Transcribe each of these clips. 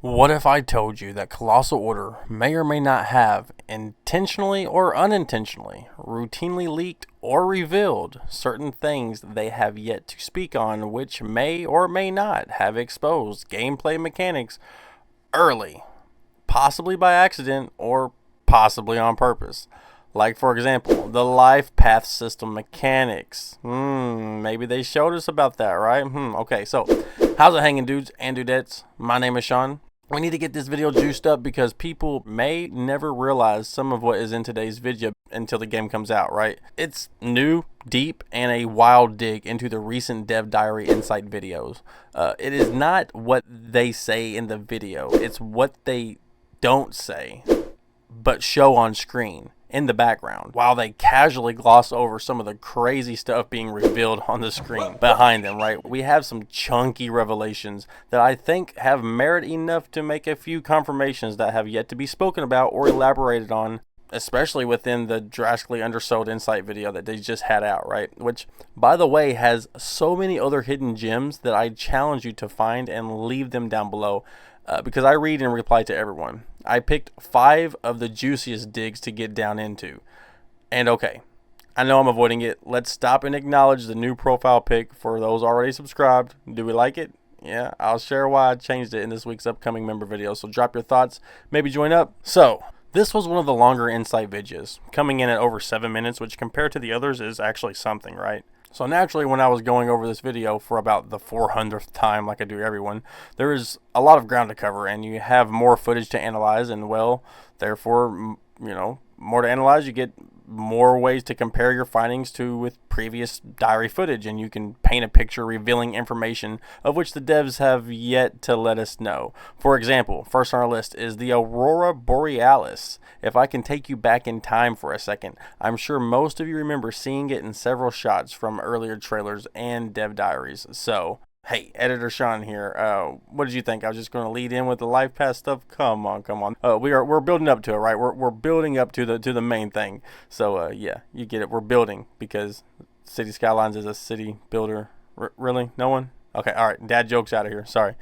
What if I told you that Colossal Order may or may not have, intentionally or unintentionally, routinely leaked or revealed certain things they have yet to speak on, which may or may not have exposed gameplay mechanics early, possibly by accident or possibly on purpose? Like, for example, the LIFEPATH system mechanics. Maybe they showed us about that, right? Okay, so how's it hanging, dudes and dudettes? My name is Shawn. We need to get this video juiced up because people may never realize some of what is in today's video until the game comes out, right? It's new, deep, and a wild dig into the recent Dev Diary Insight videos. It is not what they say in the video. It's what they don't say, but show on screen in the background while they casually gloss over some of the crazy stuff being revealed on the screen behind them, right? We have some chunky revelations that I think have merit enough to make a few confirmations that have yet to be spoken about or elaborated on, especially within the drastically undersold insight video that they just had out, right? Which, by the way, has so many other hidden gems that I challenge you to find and leave them down below. Because I read and reply to everyone. I picked 5 of the juiciest digs to get down into. And okay, I know I'm avoiding it. Let's stop and acknowledge the new profile pic for those already subscribed. Do we like it? Yeah, I'll share why I changed it in this week's upcoming member video. So drop your thoughts, maybe join up. So, this was one of the longer insight videos, coming in at over 7 minutes, which compared to the others is actually something, right? So naturally, when I was going over this video for about the 400th time, like I do everyone, there is a lot of ground to cover, and you have more footage to analyze, and well, therefore, more to analyze. You get more ways to compare your findings to with previous diary footage, and you can paint a picture revealing information of which the devs have yet to let us know. For example, first on our list is the Aurora Borealis. If I can take you back in time for a second, I'm sure most of you remember seeing it in several shots from earlier trailers and dev diaries. So hey, Editor Shawn here. What did you think? I was just going to lead in with the LifePath stuff. Come on. We're building up to it, right? We're building up to the main thing. So yeah, you get it. We're building because City Skylines is a city builder. Really? No one? Okay. All right. Dad jokes out of here. Sorry.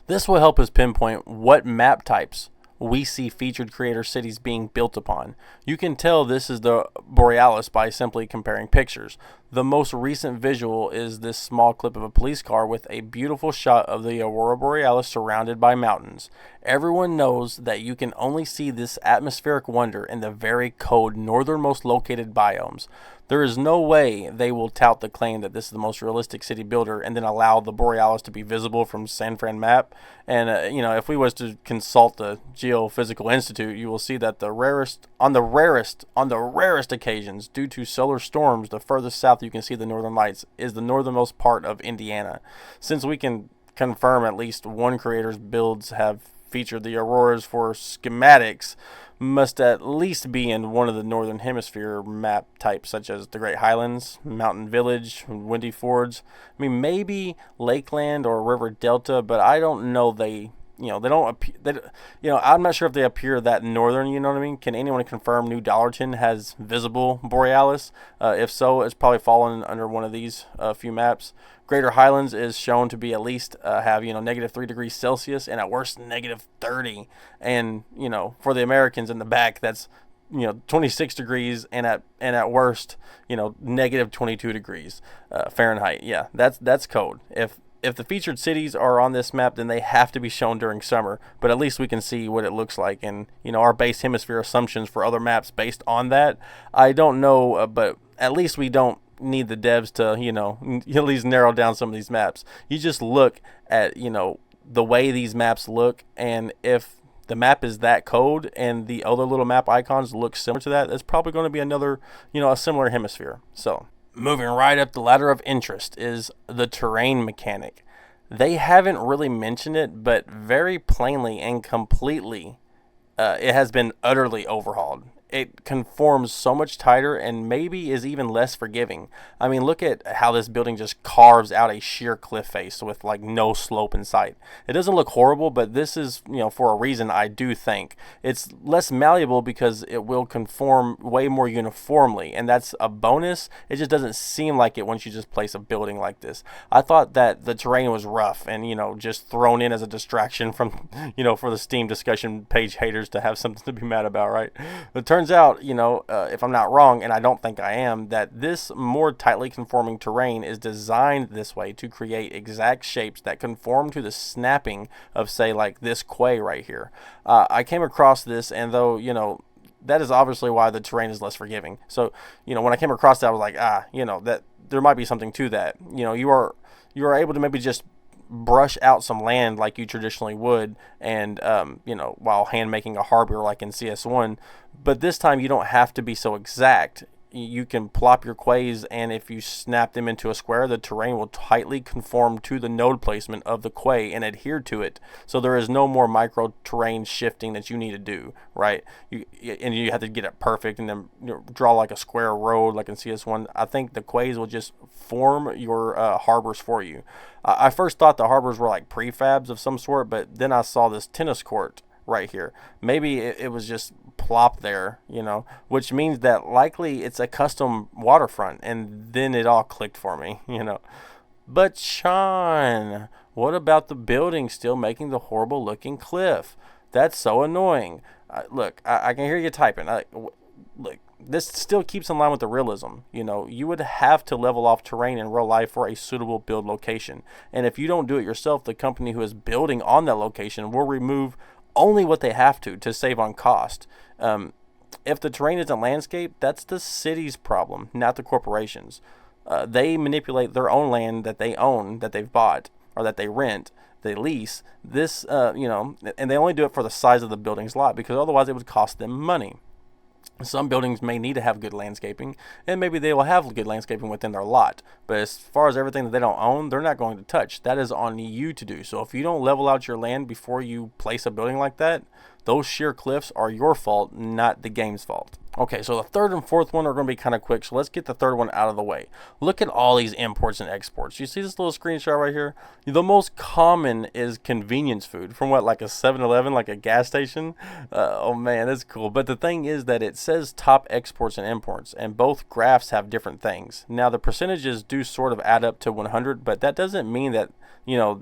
This will help us pinpoint what map types we see featured creator cities being built upon. You can tell this is the Borealis by simply comparing pictures. The most recent visual is this small clip of a police car with a beautiful shot of the Aurora Borealis surrounded by mountains. Everyone knows that you can only see this atmospheric wonder in the very cold northernmost located biomes. There is no way they will tout the claim that this is the most realistic city builder and then allow the Borealis to be visible from San Fran map. And if we was to consult the Geophysical Institute, you will see that on the rarest occasions, due to solar storms, the furthest south you can see the northern lights is the northernmost part of Indiana. Since we can confirm at least one creator's builds have featured the auroras for schematics, must at least be in one of the northern hemisphere map types, such as the Great Highlands, Mountain Village, Windy Fords. I mean, maybe Lakeland or River Delta, but I don't know they don't appear. I'm not sure if they appear that northern. You know what I mean? Can anyone confirm New Dollarton has visible Borealis? If so, it's probably fallen under one of these few maps. Greater Highlands is shown to be at least have -3 degrees Celsius and at worst -30. And for the Americans in the back, that's 26 degrees and at worst -22 degrees Fahrenheit. Yeah, that's cold. If the featured cities are on this map, then they have to be shown during summer, but at least we can see what it looks like. And, our base hemisphere assumptions for other maps based on that, I don't know, but at least we don't need the devs to, at least narrow down some of these maps. You just look at, the way these maps look, and if the map is that cold and the other little map icons look similar to that, that's probably going to be another, a similar hemisphere. So moving right up the ladder of interest is the terrain mechanic. They haven't really mentioned it, but very plainly and completely, it has been utterly overhauled. it conforms so much tighter and maybe is even less forgiving. I mean, look at how this building just carves out a sheer cliff face with like no slope in sight. It doesn't look horrible, but this is, for a reason, I do think. It's less malleable because it will conform way more uniformly, and that's a bonus. It just doesn't seem like it once you just place a building like this. I thought that the terrain was rough and, just thrown in as a distraction from, for the Steam discussion page haters to have something to be mad about, right? It turns out, if I'm not wrong, and I don't think I am, that this more tightly conforming terrain is designed this way to create exact shapes that conform to the snapping of, say, like this quay right here. I came across this, and though, that is obviously why the terrain is less forgiving. So, when I came across that, I was like, that there might be something to that. You are able to maybe just brush out some land like you traditionally would, and while hand making a harbor like in CS1, but this time you don't have to be so exact. You can plop your quays, and if you snap them into a square, the terrain will tightly conform to the node placement of the quay and adhere to it. So there is no more micro terrain shifting that you need to do, right? And you have to get it perfect and then draw like a square road like in CS1. I think the quays will just form your harbors for you. I first thought the harbors were like prefabs of some sort, but then I saw this tennis court right here. Maybe it was just plop there, which means that likely it's a custom waterfront, and then it all clicked for me, But Shawn, what about the building still making the horrible looking cliff? That's so annoying. Look, I can hear you typing. Look, this still keeps in line with the realism. You would have to level off terrain in real life for a suitable build location. And if you don't do it yourself, the company who is building on that location will remove only what they have to save on cost. If the terrain isn't landscaped, that's the city's problem, not the corporation's. They manipulate their own land that they own, that they've bought, or that they rent, they lease. This, and they only do it for the size of the building's lot, because otherwise it would cost them money. Some buildings may need to have good landscaping, and maybe they will have good landscaping within their lot. But as far as everything that they don't own, they're not going to touch. That is on you to do. So if you don't level out your land before you place a building like that, those sheer cliffs are your fault, not the game's fault. Okay, so the third and fourth one are going to be kind of quick, so let's get the third one out of the way. Look at all these imports and exports. You see this little screenshot right here? The most common is convenience food from like a 7-Eleven, like a gas station. Oh man, that's cool. But the thing is that it says top exports and imports, and both graphs have different things. Now the percentages do sort of add up to 100, but that doesn't mean that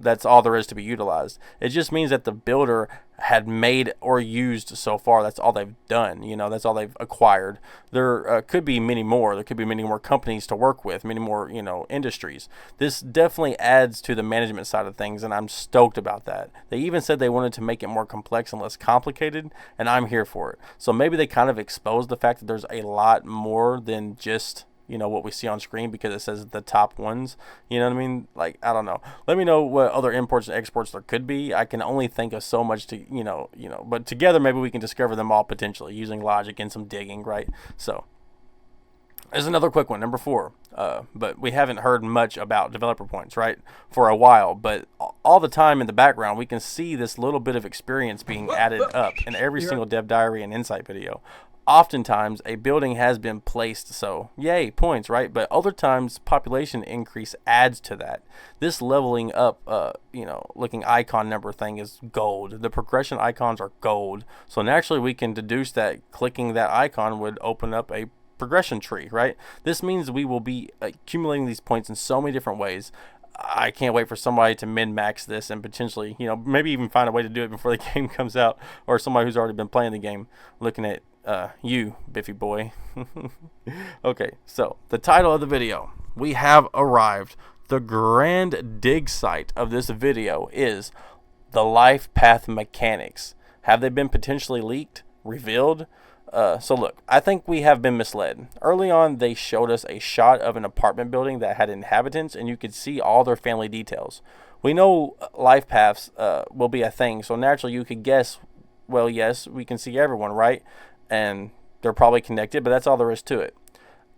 that's all there is to be utilized. It just means that the builder had made or used so far. That's all they've done. That's all they've acquired. There could be many more. There could be many more companies to work with, many more, industries. This definitely adds to the management side of things, and I'm stoked about that. They even said they wanted to make it more complex and less complicated, and I'm here for it. So maybe they kind of exposed the fact that there's a lot more than just what we see on screen, because it says the top ones. You know what I mean? Like, I don't know. Let me know what other imports and exports there could be. I can only think of so much to, but together maybe we can discover them all potentially using logic and some digging, right? So there's another quick one, number 4. But we haven't heard much about developer points, right, for a while. But all the time in the background, we can see this little bit of experience being added up in every single dev diary and insight video. Oftentimes a building has been placed, so yay, points, right? But other times population increase adds to that. This leveling up looking icon number thing is gold. The progression icons are gold, so naturally we can deduce that clicking that icon would open up a progression tree, right? This means we will be accumulating these points in so many different ways. I can't wait for somebody to min-max this and potentially, maybe even find a way to do it before the game comes out, or somebody who's already been playing the game looking at you, Biffy boy. Okay, so the title of the video, we have arrived. The grand dig site of this video is the LIFEPATH mechanics. Have they been potentially leaked, revealed? So look, I think we have been misled. Early on, they showed us a shot of an apartment building that had inhabitants, and you could see all their family details. We know life paths will be a thing, so naturally you could guess, well, yes, we can see everyone, right? And they're probably connected, but that's all there is to it.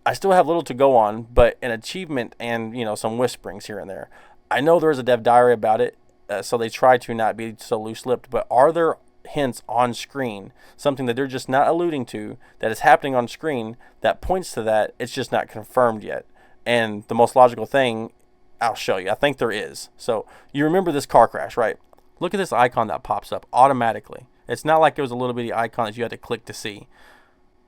I still have little to go on, but an achievement and, some whisperings here and there. I know there is a dev diary about it, so they try to not be so loose-lipped, but are there hints on screen, something that they're just not alluding to, that is happening on screen that points to that. It's just not confirmed yet. And the most logical thing, I'll show you. I think there is. So you remember this car crash, right? Look at this icon that pops up automatically. It's not like it was a little bitty icon that you had to click to see.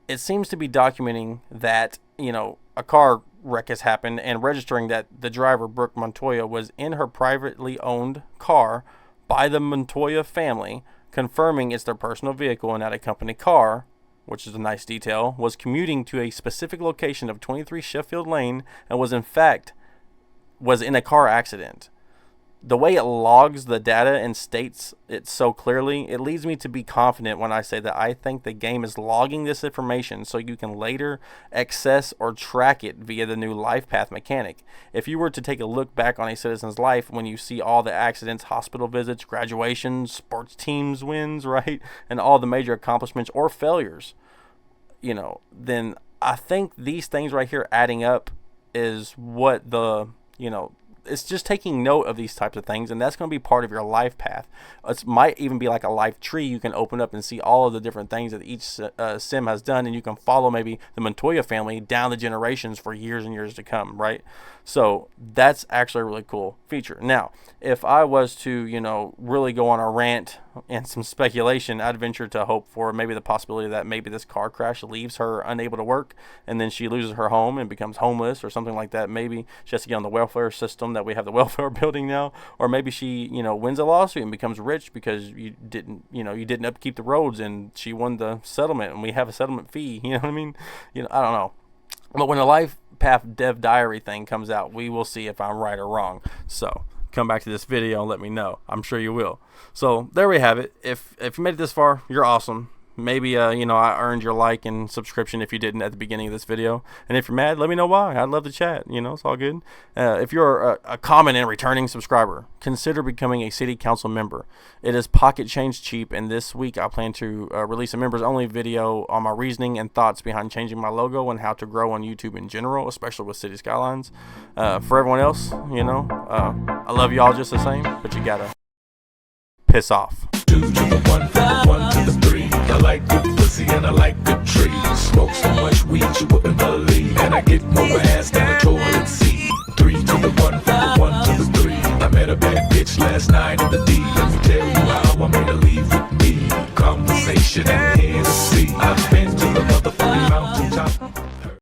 It seems to be documenting that, you know, a car wreck has happened and registering that the driver, Brooke Montoya, was in her privately owned car by the Montoya family, confirming it's their personal vehicle and not a company car, which is a nice detail, was commuting to a specific location of 23 Sheffield Lane and was in a car accident. The way it logs the data and states it so clearly, it leads me to be confident when I say that I think the game is logging this information so you can later access or track it via the new LifePath mechanic. If you were to take a look back on a citizen's life when you see all the accidents, hospital visits, graduations, sports teams wins, right, and all the major accomplishments or failures, you know, then I think these things right here adding up is what the, you know, it's just taking note of these types of things, and that's going to be part of your life path. It might even be like a life tree. You can open up and see all of the different things that each sim has done, and you can follow maybe the Montoya family down the generations for years and years to come, right? So that's actually a really cool feature. Now, if I was to, you know, really go on a rant and some speculation, I'd venture to hope for maybe the possibility that maybe this car crash leaves her unable to work, and then she loses her home and becomes homeless or something like that. Maybe she has to get on the welfare system that we have the welfare building now, or maybe she, you know, wins a lawsuit and becomes rich because you didn't upkeep the roads and she won the settlement and we have a settlement fee. You know what I mean? You know, I don't know. But when the LifePath Dev Diary thing comes out, we will see if I'm right or wrong. So come back to this video and let me know. I'm sure you will. So there we have it. If you made it this far, you're awesome. Maybe you know, I earned your like and subscription if you didn't at the beginning of this video. And if you're mad, let me know why. I'd love to chat. You know, it's all good. If you're a common and returning subscriber, consider becoming a city council member. It is pocket change cheap, and this week I plan to release a members only video on my reasoning and thoughts behind changing my logo and how to grow on YouTube in general, especially with City Skylines. For everyone else, you know, I love y'all just the same, but you gotta piss off. 2 to the 1, from the 1 to the 3. I like good pussy and I like good trees. Smoke so much weed you wouldn't believe, and I get more ass than a toilet seat. 3 to the 1, from the 1 to the 3. I met a bad bitch last night in the D. Let me tell you how I made her leave with me. Conversation and Hennessy.